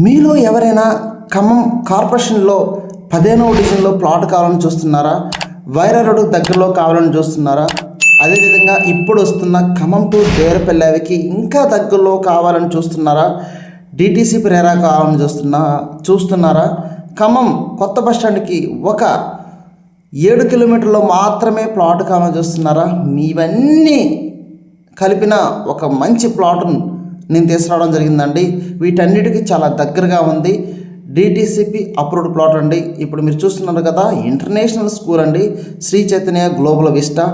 మీలో ఎవరైనా ఖమ్మం కార్పొరేషన్లో 15వ డివిజన్లో ప్లాట్ కావాలని చూస్తున్నారా? వైరా రోడ్ దగ్గరలో కావాలని చూస్తున్నారా? అదేవిధంగా ఇప్పుడు వస్తున్న ఖమ్మం టు దేవరపల్లికి ఇంకా దగ్గరలో కావాలని చూస్తున్నారా? డిటిసి ప్రేరా కావాలని చూస్తున్నారా? ఖమ్మం కొత్త బస్టాండ్కి ఒక 7 కిలోమీటర్లో మాత్రమే ప్లాట్ కావాలని చూస్తున్నారా? ఇవన్నీ కలిపిన ఒక మంచి ప్లాట్ను నేను తీసుకురావడం జరిగిందండి. వీటన్నిటికీ చాలా దగ్గరగా ఉంది. డిటిసిపి అప్రూవ్డ్ ప్లాట్ అండి. ఇప్పుడు మీరు చూస్తున్నారు కదా, ఇంటర్నేషనల్ స్కూల్ అండి, Sri Chaitanya Global Vista.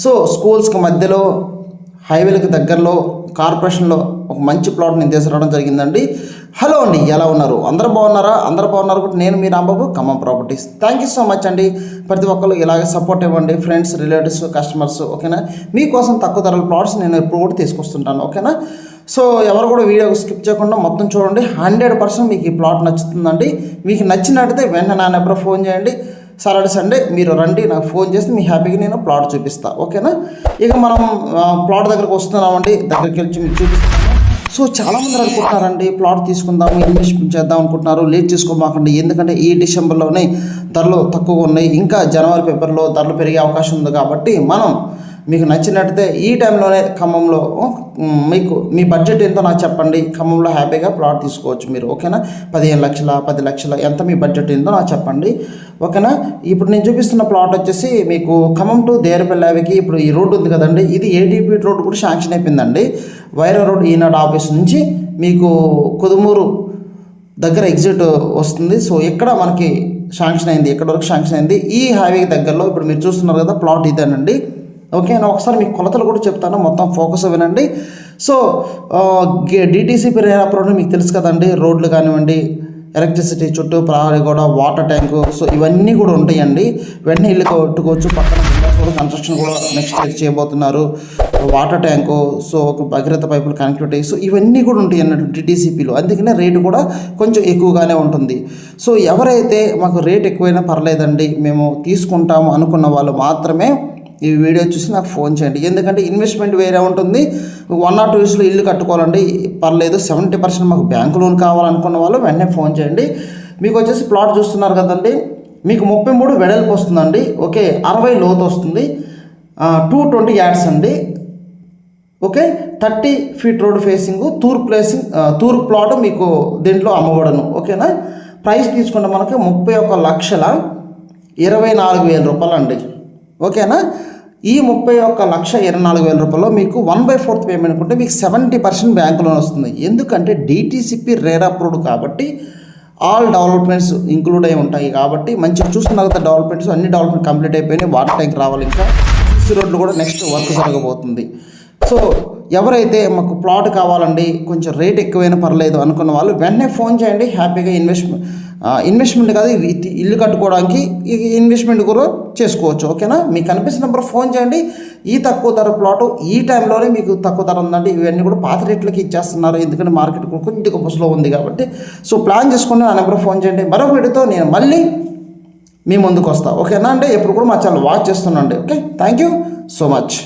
So స్కూల్స్కి మధ్యలో హైవేలకు దగ్గరలో కార్పొరేషన్లో ఒక మంచి ప్లాట్ నేను తీసుకురావడం జరిగిందండి. హలో అండి, ఎలా ఉన్నారు? అందరూ బాగున్నారా? అందరూ బాగున్నారు. నేను మీ Rambabu, Khammam properties. Thank you so much అండి. ప్రతి ఒక్కరు ఇలాగే సపోర్ట్ ఇవ్వండి, ఫ్రెండ్స్, రిలేటివ్స్, కస్టమర్స్. ఓకేనా? మీకోసం తక్కువ ధరల ప్లాట్స్ నేను ఎప్పుడు కూడా తీసుకొస్తుంటాను. ఓకేనా? సో ఎవరు కూడా వీడియో స్కిప్ చేయకుండా మొత్తం చూడండి. 100% మీకు ఈ ప్లాట్ నచ్చుతుందండి. మీకు నచ్చినట్టయితే వెంటనే నా నెంబర్ ఫోన్ చేయండి. సాటర్డే సండే మీరు రండి, నాకు ఫోన్ చేసి మీ హ్యాపీగా నేను ప్లాట్ చూపిస్తాను. ఓకేనా? ఇక మనం ప్లాట్ దగ్గరకు వస్తున్నామండి. దగ్గరికి వెళ్ళి మీకు చూపిస్తాను. సో చాలామంది అనుకుంటున్నారండి, ప్లాట్ తీసుకుందాము, ఇన్వెస్ట్మెంట్ చేద్దాం అనుకుంటున్నారు. లేట్ చేసుకోమాకండి. ఎందుకంటే ఈ డిసెంబర్లోనే ధరలు తక్కువగా ఉన్నాయి. ఇంకా జనవరి ఫిబ్రవరిలో ధరలు పెరిగే అవకాశం ఉంది. కాబట్టి మనం మీకు నచ్చినట్టయితే ఈ టైంలోనే ఖమ్మంలో మీకు మీ బడ్జెట్ ఎంతో నాకు చెప్పండి. ఖమ్మంలో హ్యాపీగా ప్లాట్ తీసుకోవచ్చు మీరు. ఓకేనా? 15 లక్షల 10 లక్షల ఎంత మీ బడ్జెట్ ఏందో నాకు చెప్పండి. ఓకేనా? ఇప్పుడు నేను చూపిస్తున్న ప్లాట్ వచ్చేసి మీకు ఖమ్మం టు దేవరపల్లికి ఇప్పుడు ఈ రోడ్డు ఉంది కదండి, ఇది 80 ఫీట్ రోడ్డు కూడా శాంక్షన్ అయిపోయిందండి. వైరా రోడ్ ఈనాడు ఆఫీస్ నుంచి మీకు కుదుమూరు దగ్గర ఎగ్జిట్ వస్తుంది. సో ఇక్కడ మనకి శాంక్షన్ అయింది. ఎక్కడ వరకు శాంక్షన్ అయింది? ఈ హైవే దగ్గరలో ఇప్పుడు మీరు చూస్తున్నారు కదా, ప్లాట్ ఇదేనండి. ఓకే, నేను ఒకసారి మీకు కొలతలు కూడా చెప్తాను, మొత్తం ఫోకస్ వినండి. సో డిటిసి ప్రేరా ప్రోగ్రామ్ మీకు తెలుసు కదండి. రోడ్లు కానివ్వండి, ఎలక్ట్రిసిటీ, చుట్టూ ప్రహరీ గోడ, వాటర్ ట్యాంకు, సో ఇవన్నీ కూడా ఉంటాయండి. వెంటనే ఇల్లు కట్టుకోవచ్చు. పక్కన కూడా కన్స్ట్రక్షన్ కూడా నెక్స్ట్ ఇయర్ చేయబోతున్నారు. వాటర్ ట్యాంకు, సో ఒక భగీరథ పైపులు కనెక్టివిటీ, సో ఇవన్నీ కూడా ఉంటాయి అన్నట్టు డిటిసిపిలో. అందుకనే రేటు కూడా కొంచెం ఎక్కువగానే ఉంటుంది. సో ఎవరైతే మాకు రేట్ ఎక్కువైనా పర్లేదండి, మేము తీసుకుంటాము అనుకున్న వాళ్ళు మాత్రమే ఈ వీడియో చూసి నాకు ఫోన్ చేయండి. ఎందుకంటే ఇన్వెస్ట్మెంట్ వేరే ఉంటుంది. 1 or 2 yearsలో ఇల్లు కట్టుకోవాలండి, పర్లేదు. 70% మాకు బ్యాంకు లోన్ కావాలనుకున్న వాళ్ళు వెంటనే ఫోన్ చేయండి. మీకు వచ్చేసి ప్లాట్ చూస్తున్నారు కదండి, మీకు 33 వెడల్పు వస్తుందండి. ఓకే, 60 లోతు వస్తుంది. 220 యార్డ్స్ అండి. ఓకే, 30 ఫీట్ రోడ్ ఫేసింగ్, తూర్పు ప్లాట్ మీకు దీంట్లో అమ్మబడను. ఓకేనా? ప్రైస్ తీసుకుంటే మనకి 31,24,000 రూపాయలు అండి. ఓకేనా? ఈ 31,24,000 రూపాయలు మీకు 1/4 పేమెంట్ ఉంటే మీకు 70% బ్యాంక్ లోన్ వస్తుంది. ఎందుకంటే డిటిసిపి రేర్ అప్రూవ్డ్ కాబట్టి ఆల్ డెవలప్మెంట్స్ ఇంక్లూడ్ అయి ఉంటాయి. కాబట్టి మంచిగా చూస్తున్నారు కదా, డెవలప్మెంట్స్ అన్ని డెవలప్మెంట్ కంప్లీట్ అయిపోయినాయి. వాటర్ ట్యాంక్ రావాలి, ఇంకా సిసి రోడ్లు కూడా నెక్స్ట్ వర్క్ జరగబోతుంది. సో ఎవరైతే మాకు ప్లాట్ కావాలండి, కొంచెం రేట్ ఎక్కువైనా పర్లేదు అనుకున్న వాళ్ళు వెంటనే ఫోన్ చేయండి. హ్యాపీగా ఇన్వెస్ట్మెంట్ కాదు, ఇల్లు కట్టుకోవడానికి ఇన్వెస్ట్మెంట్ కూడా చేసుకోవచ్చు. ఓకేనా? మీకు కనిపిస్తున్న నెంబర్ ఫోన్ చేయండి. ఈ తక్కువ ధర ప్లాటు ఈ టైంలోనే మీకు తక్కువ ధర ఉందండి. ఇవన్నీ కూడా పాత రేట్లకి ఇచ్చేస్తున్నారు, ఎందుకంటే మార్కెట్ కొద్దిగా బస్సులో ఉంది కాబట్టి. సో ప్లాన్ చేసుకుని ఆ నెంబర్ ఫోన్ చేయండి. మరొక వీడియోతో నేను మళ్ళీ మీ ముందుకు వస్తాను. ఓకేనా? అంటే ఎప్పుడు కూడా మా ఛానల్ వాచ్ చేస్తున్నాండి. Okay, thank you so much.